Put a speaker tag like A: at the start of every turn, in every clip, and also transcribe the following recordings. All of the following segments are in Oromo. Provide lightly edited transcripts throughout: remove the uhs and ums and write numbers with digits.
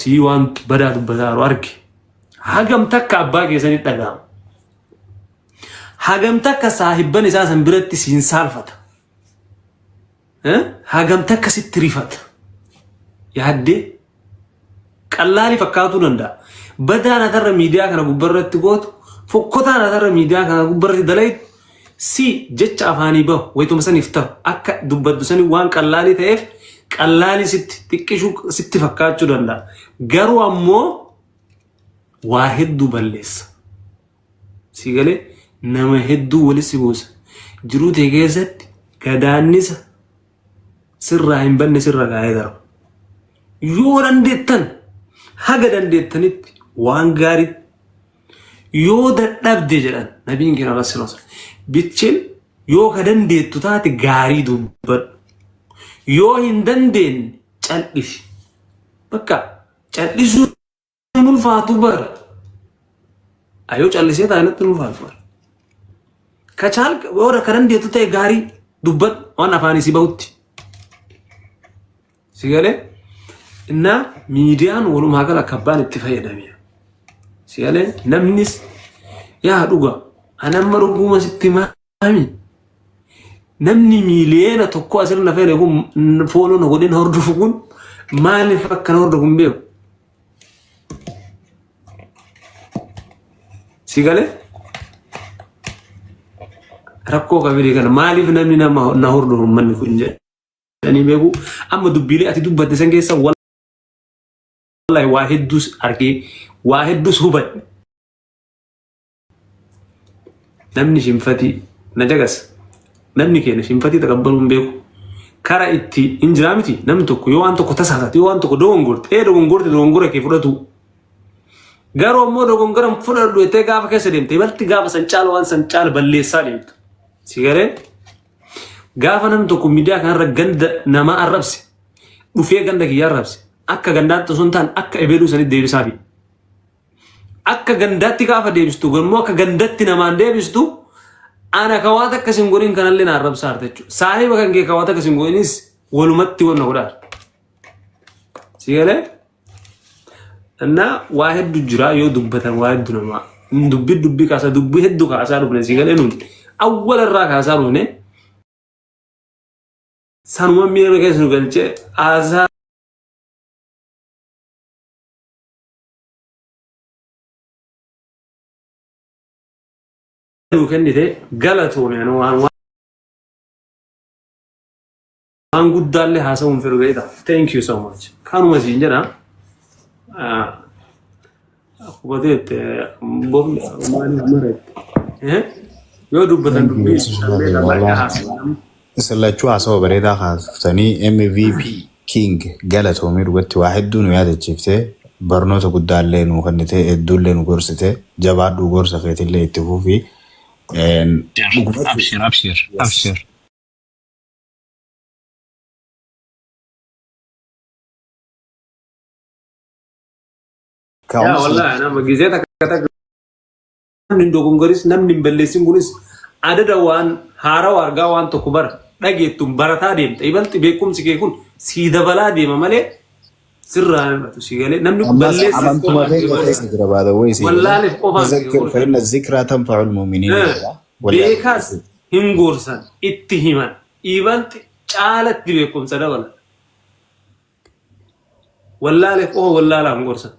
A: سيوان بدأت بزار وارك حاجم تك أباك يسني تجام حاجم تك صاحب بني أساسا برد سين سالفة حاجم تك ستريفت يهدي كلاري فكاتو نندا بدأ نثر ميديا كنا ببرد تقول فكوتا نثر ميديا كنا ببرد دليل سي جت أفاني به ويتو مثلا يفتح أك دبّد سني وان كلاري تيف كلاري ست تكشو ست فكاتو نندا غرو أمو واحد دبلس سيقولي نما هدو ولي سيبوس جرو تيجيزت كدانيس سر راهم بني سر راهيدر يوران ديتن هاجدان ديتنت وان غاري يودا دبدي جلان نبيين كنا رسول الله بيتشل يو كدان ديتو تات غاري دوبر يو هندن دين چالش بكا چالشو نلفاتو بر ايو چالشي تاينت نلفاتو بر كچال ورا كدان ديتو تاي غاري دوبر وانا فاني سيبوت سيغالي إن ميديان ولوم هكذا كبان اتفاقية دمية سيالين نمنس يا دوغا أنا مرقومة ستمامي نمني ميلينا تقوى أسرنا فين يكون فولو نقودين هردو فكون ما نفكنا هردو بيو سيالين ركو كبيري كان مالي فنمني نهردو من يكون جاي يعني بيقول أما دبيلي أتي دب بدي سنجي سوال والله واحد دوس أركي واحد دوس هبط نمني شمفتي نجاكس نمني كينا شمفتي تقبلون بيقول كارا إتي إنجرامتي نمتوكو يو أنتوكو تسعة يو أنتوكو دوغنغورت دوغنغورت كيف رتو غارو مو دوغنغرام فرادو إتي غافا كسديم تبالتي غافا سنچال وان سنچال بلي ساليم سيغارين غافا نمتوكو ميديا كان رغند نما الربس وفي غندك يا الربس akka gandaatti suntaan akka ebeeluu sanit deebisaafi akka gandaatti gaafa deebistu garmoo akka gandaatti namaan deebistu ana kawaata akka singoriin kanallee na arrabsaar jechu saahiba kan kee kawaata akka singoriinis walumatti wanna godhaa sigale anna waa heddu jira yoo dubbatan waa heddu nama dubbi kaasa dubbi heddu kaasaa dhufne sigale nun awwala irraa kaasaa dhufne sanuma miira keessa nu galchee aasaa كندي غلطون يعني وان غود الله حسون فرغيدا ثانك يو سو ماتش كانوا مزينجنا اخواتي بوم ما مرت يو دوبتن دوبي سلاچو اسو بريدا خاصني ام في بي كينج غلطو ميرغت واحد دون يا دچفته برنوت غود الله نو كنته ادولن غورسته جوادو غورسفه تله اتفوفي أبشر يا والله أنا ما جيزتك كتاك نندوكم غريس نم نبلسين غريس عدد وان هارا وارغا وان تكبر لقيتم برتا ديم تيبل تبيكم سكيكون سيدا بلا ديم مالي سرّا تشيغالي نم نبلس والله
B: تذكر فإن الذكرى تنفع المؤمنين
A: بيكاس هنغورسان اتهمان إيبانت چالت ديبكم سدا والله لك والله لا هنغورسان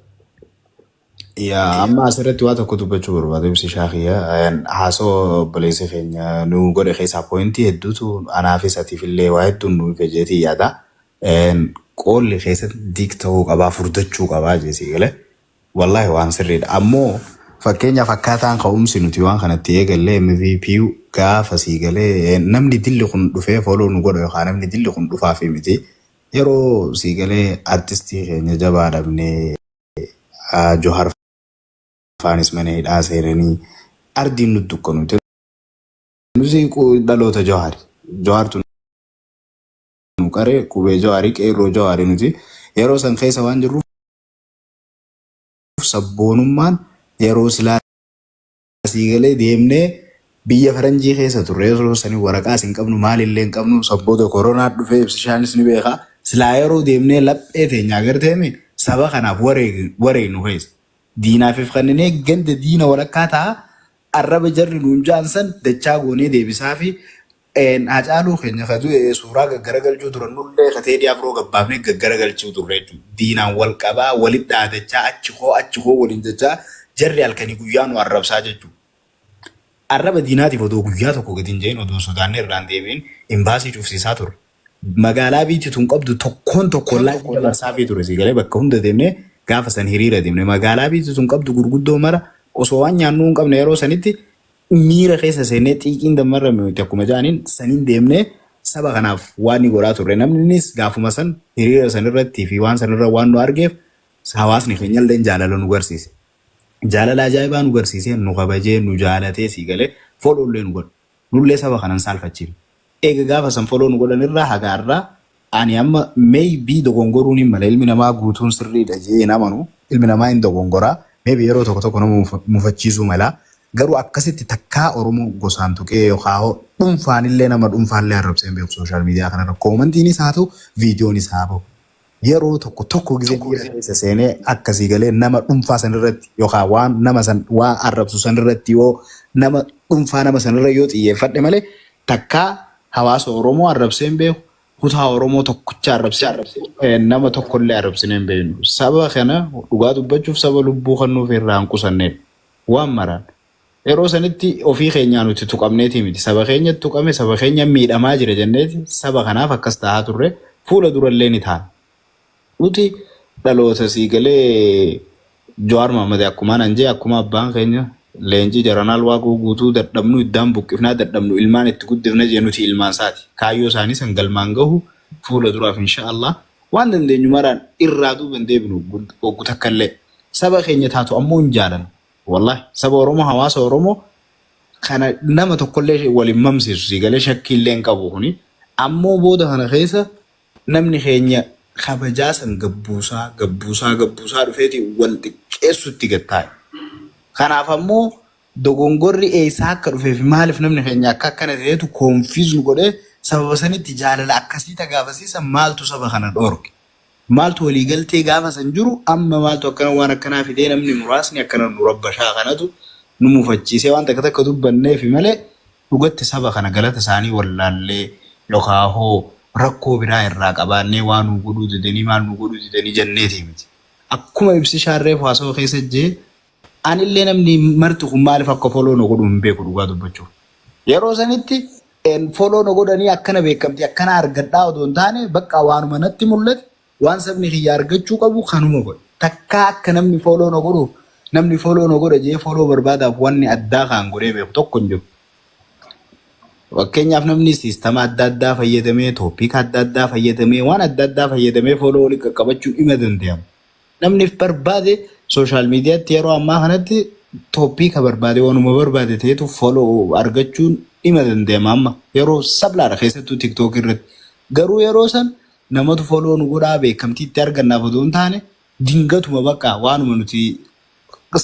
B: يا أما أسرت وقت كتب جور بعد بس شاخية يعني حاسو بليس خينيا نو قد خيسا بوينتي هدوتو أنا في ساتي في اللي واحد تنو كجيتي يادا قول لي خيسا ديكتو قبا فردتشو قبا جيسي قلي والله وان سريد أمو فكينيا فكاتان قومسي نتيوان خانت تيغالي MVP غافا سيغالي نمني دلي خون دفاة فولو نقول يوخا نمني دلي خون دفاة في متي يرو سيغالي artisti خينيا جبارة بني جوهر فانس مني الآسيرني أردي ندوكو نزيكو دلوتا جوهر نوكاري كوبي جوهري كيرو جوهري نتي يرو سنخيسا وانجرو سبونمان يرو سلا سيغالي ديمني بيا فرنجي خيسا تريسو سني ورقا سنقبنو مالي اللي انقبنو سبودو كورونا دفع بسشانس نبيخا سلا يرو ديمني لب ايتي ناغر تيمي saba kanaaf wareegnu keessa. Diinaaf ifannee ganda diina walakkaa ta'a arraba jarri nuun jaansan dachaa goonee deebisaa fi Hacaaluu keenya katu suuraa gaggaragalchuu turan nullee katee dhiyaafroo gabbaafnee gaggaragalchuu turre jechuudha. Diinaan wal qabaa walitti dhaadachaa achi koo waliin jechaa jarri halkanii guyyaa nu arrabsaa jechuudha. Arraba diinaatiif odoo guyyaa tokko gadi hin jeen odoo sodaannee irraan deebiin imbaasii cufsiisaa ture. Magaalaa biitti tun qabdu tokkoon laayifii dabarsaa fi ture siigalee bakka hunda deemnee gaafa san hiriira deemne magaalaa biitti tun qabdu gurguddoo mara osoo waan nyaannuu hin qabne yeroo sanitti miira keessa seenee xiiqiin dammarrame akkuma jaaniin saniin deemnee saba kanaaf waan ni godhaa turre namnis gaafuma san hiriira sanirratti fi waan sanirra waan nu argeef hawaasni keenyallee jaalala nu garsiise. Jaalala ajaa'ibaa nu garsiisee nu kabajee nu jaalatee siigalee folollee nu godhu. Nullee saba kanan saalfachiifne. Eega gaafa san foloo nu godhanirraa hagaarraa ani amma maybe dogongoruun hin mala ilmi namaa guutuun sirriidha jee namanu ilmi namaa hin dogongoraa maybe yeroo tokko nama mufachiisuu mala. Garuu akkasitti takkaa Oromoo gosaan tuqee yookaan dhuunfaanillee nama dhuunfaallee arrabsee hin beeku sooshaal miidiyaa kanarra koomantiinis haa ta'u viidiyoonis haa ta'u yeroo tokko gisee keessa seenee akkasii galee nama dhuunfaa sanirratti yookaan waan nama san waan arrabsu sanirratti yoo nama dhuunfaa nama sanirra yoo xiyyeeffadhe malee takkaa hawaasa Oromoo arrabsee hin beeku kutaa Oromoo tokkicha arrabsee nama tokkollee arrabsine hin beeknu saba kana dhugaa dubbachuuf saba lubbuu kan nuuf irraa hin qusannedha waan maraan. Yeroo sanitti ofii keenyaa nuti tuqamneeti miti. Saba keenya tuqame saba keenya miidhamaa jira jenneeti saba kanaaf akkas ta'aa turre fuula durallee ni ta'a. Nuti dhaloota siigalee Jawaar Mohaammed akkuma nan jee akkuma abbaan keenya leenjii jaranaal waaquu guutuu dadhabnu iddaan buqqifnaa dadhabnu ilmaan itti guddifna jee nuti ilmaan isaati. Kaayyoo isaanii san galmaan gahu fuula duraaf inshaallah waan dandeenyu maraan irraa duuban deebinu oggu takkallee saba keenya taatu ammoo hin jaalan. Wallahi saba Oromoo hawaasa Oromoo kana nama tokkollee waliin mamsiisu siigalee shakkiillee hin qabu kuni ammoo booda kana keessa namni keenya kabajaa san gabbuusaa dhufeeti wal xiqqeessutti gattaa'e. Kanaaf ammoo dogongorri eessaa akka dhufeef maaliif namni keenya akka akkana ta'etu koonfiisu godhee sababa sanitti jaalala akkasii tagaafasiisan maaltu saba kana dhoorge. Maaltu waliigaltee gaafa san jiru amma maaltu akkana waan akkanaa fidee namni muraasni akkana nu rabbashaa kanatu nu mufachiisee waan takka dubbanneefi malee dhugatti saba kana galata isaanii wallaallee yookaan rakkoo biraa irraa qabaannee waan nu godhuu didanii maal nu godhuu didanii jenneeti miti. Akkuma ibsi shaarree haasoo keessa jee anillee namni marti kun maaliif akka foloo nu godhu hin beeku dhugaa dubbachuuf. Yeroo sanitti foloo nu godhanii akkana beekamti akkana argadhaa odoo hin taane bakka waanuma natti mul'ate. Waan sabni kiyya argachuu qabu kanuma godhe. Takkaa akka namni foloo nu godhu namni foloo nu godha jee foloo barbaadaaf wanni addaa kan godhee beeku tokko hin jiru. Fakkeenyaaf namni siistama adda addaa fayyadamee tooppika adda addaa fayyadamee waan adda addaa fayyadamee foloo waliin qaqqabachuu dhima danda'ama. Namni barbaade sooshaal miidiyaatti yeroo ammaa kanatti tooppika barbaade waanuma barbaade ta'etu foloo argachuun dhima danda'ama amma yeroo sablaadha keessattuu tiktook irratti. Garuu yeroo san namatu foloo nu godhaa beekamtiitti argannaaf odoo hin taane dingatuma bakka waanuma nuti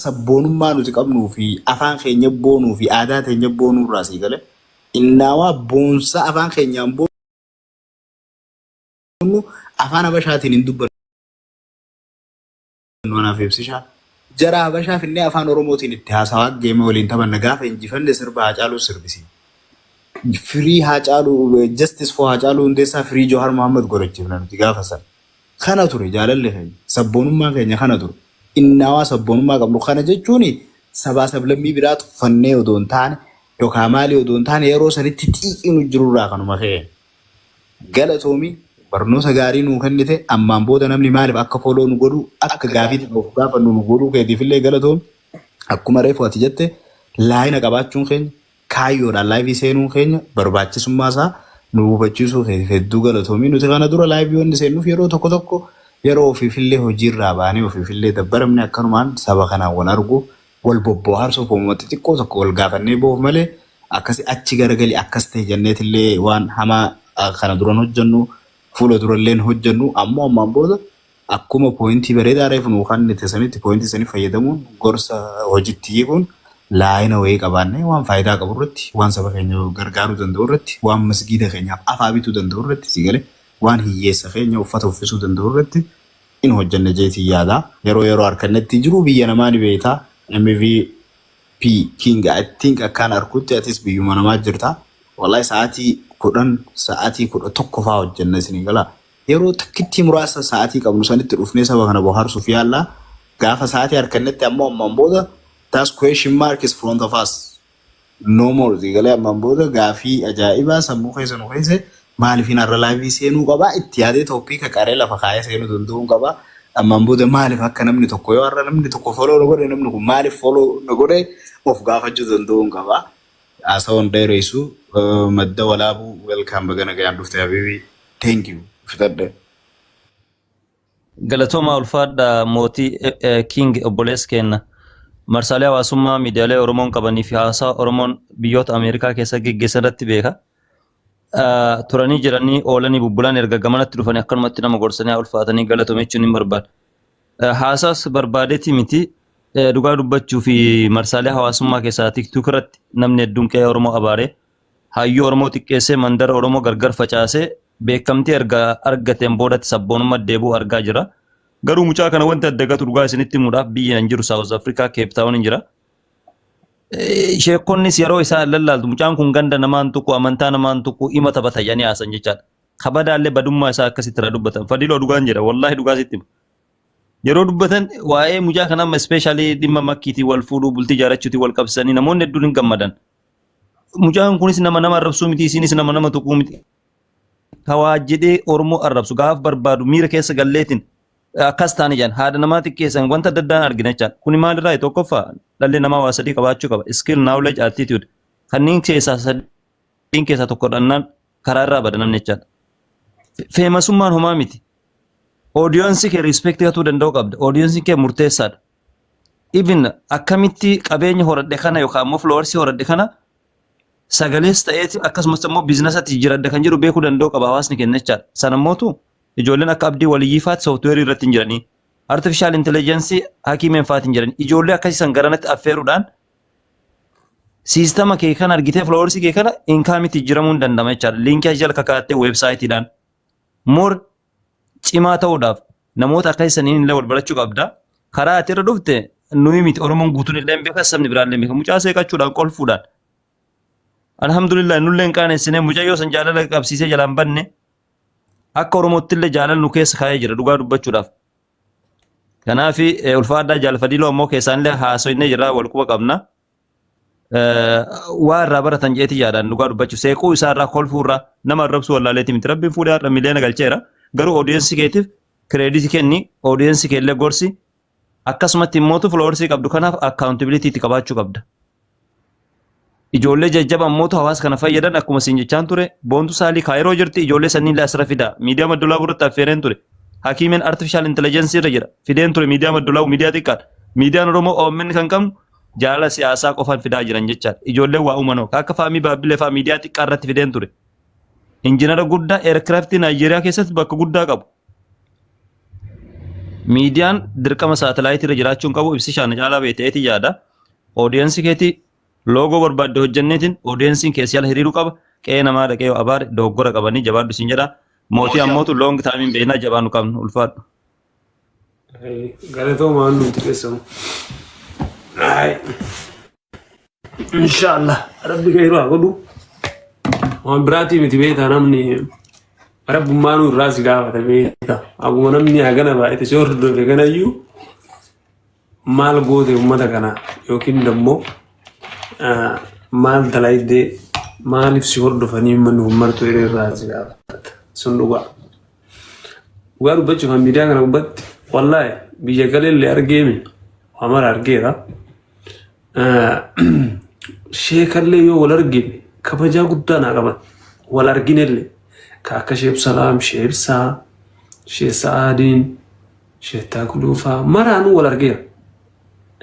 B: sabboonummaa nuti qabnuu fi afaan keenya boonuu fi aadaa keenya boonuu irraa siigale innaawaa boonsa afaan keenyaan boonu afaan Habashaatiin hin dubbannu anaaf ibsishaa jara Habashaaf illee afaan Oromootiin itti haasawaa geema waliin taphanna gaafa injifanne sirba Hacaaluu sirbisi. Free Hacaaluu justice for Hacaaluu hundeessaa free Jawaar Mohaammed godhachiifna nuti gaafa san. Kana ture jaalalli keenya sabboonummaa keenya kana ture. Innaawaa sabboonummaa qabnu kana jechuun sabaa sablammii biraa tuffannee odoo hin taane yookaan maalii odoo hin taane yeroo sanitti xiiqinu jirurraa kanuma ka'e. Galatoomii barnoota gaarii nuu kennite ammaan booda namni maaliif akka foloo nu godhu akka gaafii of gaafannu nu godhuu keetiifillee galatoomi. Akkuma reefu ati jette laayina qabaachuun keenya kaayyoodhaan laayivii seenuun keenya barbaachisummaa isaa nu hubachiisuu hedduu galatoomi. Nuti kana dura laayiviiwwan seenuuf yeroo tokko yeroo ofiifillee hojiirraa baanee ofiifillee dabbaramne akkanumaan saba kanaan wal argu wal bobbooharsuuf uummata xiqqoo tokko wal gaafannee boof malee akkasi achi garagalii akkas ta'e jenneetillee waan hamaa kana duran hojjennu fuula duralleen hojjennu ammoo ammaan booda akkuma pooyintii bareedaa reefu nu kan itti sanitti pooyintii sanii fayyadamuun gorsa hojiitti hiikuun laayina wayii qabaannee waan faayidaa qabu irratti waan saba keenya gargaaruu danda'u irratti waan masgiida keenyaaf afaa bituu danda'u irratti sigalee waan hiyyeessa keenya uffata uffisuu danda'u irratti in hojjanne jeetii yaada. Yeroo harkannetti jiru biyya namaa ni beektaa. MVP King I think akkaan arkutti atis biyyuma namaa jirta. Wallahi sa'aatii 11 fa'aa hojjanne isinii gala. Yeroo takkitti muraasa sa'aatii qabnu sanitti dhufnee saba kana bohaarsuuf yaalla. Gaafa sa'aatii harkannetti ammoo ammaan booda that's question mark is front of us. No more zigalee ammaan booda gaafii ajaa'ibaa sammuu keessa nu keessa maaliifin har'a laayivii seenuu qaba itti yaadee tooppika qaree lafa kaayee seenuu danda'uu qaba. Ammaan booda maaliif akka namni tokko yoo har'a namni tokko follow na godhe namni kun maaliif follow na godhe of gaafachuu danda'uu qaba. Asaawwan dheeressu madda walaabuu welcome bagana gayaan dhuftee habibi thank you fitadde.
C: Galatooma ulfaadha mootii King obbolees kenna. Marsaalee hawaasummaa miidiyaalee Oromoon qabanii fi haasaa Oromoon biyyoota Ameerikaa keessa geggeessan irratti beeka. Turanii jiranii oolanii bubbulaan erga gamanatti dhufanii akkanumatti nama gorsanii ulfaatanii galatoome jechuun hin barbaadu. Haasaas barbaadeeti miti dhugaa dubbachuu fi marsaalee hawaasummaa keessaa TikTok irratti namni hedduun qe'ee Oromoo abaaree hayyuu Oromoo xiqqeessee mandara Oromoo gargar facaasee beekamtii erga argateen boodatti sabboonummaa deebuu argaa jira. Garuu mucaa kana wanti adda gatu dhugaa isinitti himuudhaaf biyya hin jiru South Africa Cape Town hin jira. Sheekonnis yeroo isaa lallaaltu mucaan kun ganda namaan tuqu amantaa namaan tuqu hima taphata jedhanii haasan jechaadha. Kabadaallee badummaa isaa akkasitti irra dubbatan. Fadiloo dhugaan jira wallahi dhugaa sitti hima. Yeroo dubbatan waa'ee mucaa kana amma especially dhimma makkiitii wal fuudhuu bultii jaarachuutii wal qabsanii namoonni hedduun hin gammadan. Mucaan kunis nama arrabsuu miti isinis nama tuquu miti. Kawaa jedhee Oromoo arrabsu gaaf barbaadu miira keessa galleetiin akkas taane jedhan haadha namaa xiqqeessan wanta adda addaan argina jechaadha. Kuni maalirraa tokkoffaa dhalli namaa waa sadii qabaachuu qaba. Skill, knowledge, attitude. Kanneen keessaa tokko dhannaan karaa irraa badanamne jechaadha. Feemasummaan homaa miti. Audiyoonsii kee respect gatuu danda'u qabda. Audiyoonsii kee murteessaadha. Even akkamitti qabeenya horadhe kana yookaan immoo floorsii horadhe kana sagalees ta'eeti akkasumas immoo biizinasatti jijjiiradha kan jedhu beekuu danda'u qaba hawaasni kenna jechaadha. Sanammootu ijoolleen akka abdii waliyyiifaatti sooftuweerii irratti hin jiranii. Artificial intelligence hakiimeen fa'aati hin jiran. Ijoollee akkasiisan garanatti affeeruudhaan siistama kee kana argitee floorsii kee kana inkaamitti jijjiiramuu hin danda'ama jechaadha. Liinkii jala kakaattee weebsaayitiidhaan. More cimaa ta'uudhaaf namoota akkasisaniin illee wal barachuu qabda. Karaa ati irra dhufte nuyi miti Oromoon guutuun illee hin beekan sabni biraan illee beekan. Mucaa seeqachuudhaan qolfuudhaan. Alhamdulillah nulleen qaanessinee mucayyoo san jaalala qabsiisee jalaan banne akka Oromootti illee jaalala nu keessa kaa'ee jira dhugaa dubbachuudhaaf. Kanaaf ulfaadhaa jaalfadiloo ammoo keessaan illee haasoinee jira wal quba qabna. Waa irraa baratan jeetii yaadaan dhugaa dubbachuuf seequu isaa irraa kolfuu irraa nama arrabsuu wallaaleetii miti rabbiin fuudhee har'a miliyoona galcheera. Garuu audiyeensii keetiif kireeditii kenni audiyeensii keellee gorsi akkasumatti immootu floorsii qabdu kanaaf akkaawuntabilitii itti qabaachuu qabda. Ijoollee jajjaba ammootu hawaasa kana fayyadan akkuma siin jechaan ture boontu saalii kaayiroo jirti ijoollee sanniin illee asirra fida miidiyaa maddolaa burratti affeereen ture hakiimeen artificial intelligence irra jira fideen ture miidiyaa maddolaa miidiyaa xiqqaadha miidiyaan Oromoo OMN kan qabnu jaalala siyaasaa qofaan fidaa jiran jechaadha ijoolleen waa uumanoo akka faamii baabbilee fa'aa miidiyaa xiqqaa irratti fideen ture injinara guddaa eerkiraftii Naayijeeriyaa keessatti bakka guddaa qabu. Miidiyaan dirqama saatelaayitii irra jiraachuun qabu ibsi shaana caalaa beeteeti yaada audiyeensii keetii loogoo barbaadde hojjenneetiin audiyensiin keessi yala hiriiruu qaba qe'ee namaa dhaqee abaare dogoggora qabanii jabaaddu siin jedha mootii ammootu loong taamiin beeknaa jabaannu qabnu ulfaadhu.
A: Galatoomaa waan nuti keessamu. Inshaallah rabbi khairu haa godhu. Waan biraatii miti beektaa namni rabbummaan irraa si gaafata beektaa. Akkuma namni hagana baay'ate si hordofe kanayyuu maal goote uummata kana yookiin immoo maal dalaydee maaliif si hordofanii uummanni kun martuu irraa si gaafata. Sun dhugaa. Dhugaa dubbachuuf kan miidiyaa kana gubbatti wallaahi biyya galeellee argeemi waa mara argeera. Sheekallee yoo wal argine kabajaa guddaa naa qaban wal arginellee ka akka Sheeb Salaam, Sheeb Saa, Sheeb Sa'aadiin, Sheeb Taakuluufaa maraanuu wal argeera.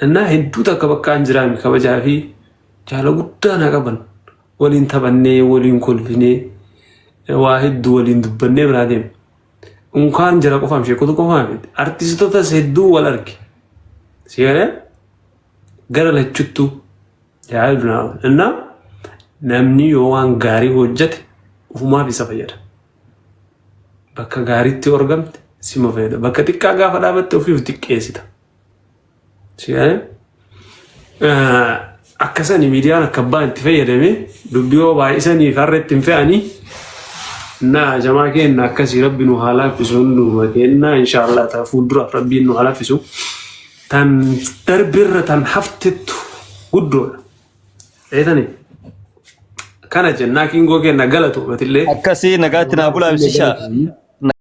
A: Innaa hedduu takka bakka hin jiraami kabajaa fi jaala guddaa naa qaban waliin taphannee waliin kolfinee waa hedduu waliin dubbannee biraa deemne. Unkaan jira qofaam sheekotu qofaam artistotas hedduu wal arge. Sigalee gara lachuttu yaaduna innaa namni yoo waan gaarii hojjete ufumaaf isa fayyada. Bakka gaariitti argamte sima fayyada bakka xiqqaa gaafa dhaabatte ofiif xiqqeessita akkasanii miidiyaan akka abbaan itti fayyadame dubbii yoo baay'isanii farreetti hin fe'anii na jamaa keenya akkasii rabbi nu haa laaffisu hunduma keenya inshaallah ta'a fuulduraaf rabbiin nu haa laaffisu tan darbirra tan haftettu guddoodha eetanii kana jennaa kiingoo keenya galatu batillee
C: akkasii nagaatti naa bulaa ibsishaa